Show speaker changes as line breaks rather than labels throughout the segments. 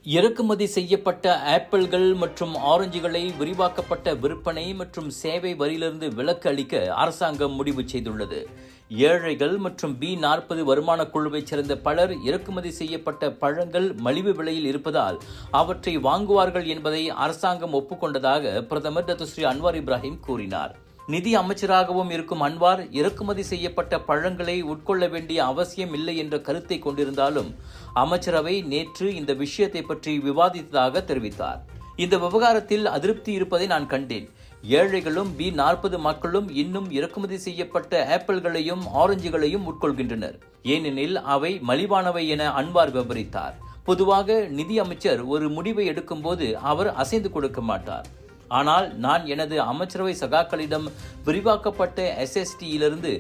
இறக்குமதி செய்யப்பட்ட ஆப்பிள்கள் மற்றும் ஆரஞ்சுகளை விரிவாக்கப்பட்ட விற்பனை மற்றும் சேவை வரியிலிருந்து விலக்கு அளிக்க அரசாங்கம் முடிவு செய்துள்ளது. ஏழைகள் மற்றும் B40 வருமான குழுவைச் சேர்ந்த பலர் இறக்குமதி செய்யப்பட்ட பழங்கள் மலிவு விலையில் இருப்பதால் அவற்றை வாங்குவார்கள் என்பதை அரசாங்கம் ஒப்புக்கொண்டதாக பிரதமர் டத்துஸ்ரீ அன்வார் இப்ராஹிம் கூறினார். நிதி அமைச்சராகவும் இருக்கும் அன்வார் இறக்குமதி செய்யப்பட்ட பழங்களை உட்கொள்ள வேண்டிய அவசியம் இல்லை என்ற கருத்தை கொண்டிருந்தாலும் அமைச்சரவை நேற்று இந்த விஷயத்தை பற்றி விவாதித்ததாக தெரிவித்தார். இந்த விவகாரத்தில் அதிருப்தி இருப்பதை நான் கண்டேன். ஏழைகளும் B40 மக்களும் இன்னும் இறக்குமதி செய்யப்பட்ட ஆப்பிள்களையும் ஆரஞ்சுகளையும் உட்கொள்கின்றனர், ஏனெனில் அவை மலிவானவை என அன்வார் விவரித்தார். பொதுவாக நிதி அமைச்சர் ஒரு முடிவை எடுக்கும் போது அவர் அசைந்து கொடுக்க மாட்டார். ஆனால் நான் எனது அமைச்சரவை சகாக்களிடம் விரிவாக்கப்பட்ட SSTயிலிருந்து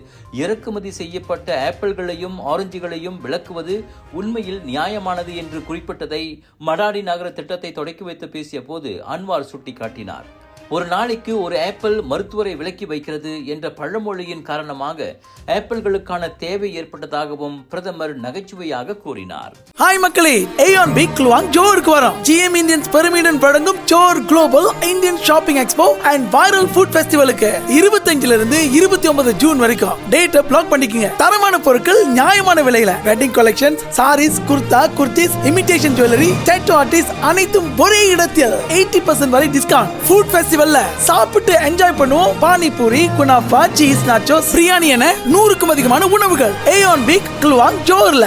இறக்குமதி செய்யப்பட்ட ஆப்பிள்களையும் ஆரஞ்சுகளையும் விலக்குவது உண்மையில் நியாயமானது என்று குறிப்பிட்டதை மடாடி நகர திட்டத்தை தொடக்கி வைத்து பேசிய போது அன்வார் சுட்டிக்காட்டினார். ஒரு நாளைக்கு ஒரு ஆப்பிள் மருத்துவரை விலக்கி வைக்கிறது என்ற பழமொழியின் காரணமாக ஆப்பிள்களுக்கான தேவை ஏற்பட்டதாகவும் பிரதமர் நகைச்சுவையாக கூறினார்.
ஹாய் மக்களே, ஏயான் பிக் குலுவாங் ஜோருக்கு வரோம். GM இந்தியன்ஸ் பெருமையுடன் வழங்கும் ஜோர் global Indian shopping expo and viral food ஃபெஸ்டிவலுக்கு 25 இருந்து 29 ஜூன் வரைக்கும் டேட்டை பிளாக் பண்ணிக்கங்க. தரமான பொருட்கள் நியாயமான விலையில wedding collections, saris, kurta, kurtis, imitation jewellery, tattoo artist அனைத்தும் ஒரே இடத்தில் 80% வரை டிஸ்கவுண்ட். ஃபுட் ஃபெஸ்டிவல்ல சாப்பிட்டு என்ஜாய் பண்ணுவோம். Panipuri, kunafa, cheese nachos, biryani என 100க்கும் அதிகமான உணவுகள் ஏயான் பிக் குலுவாங் ஜோர்ல.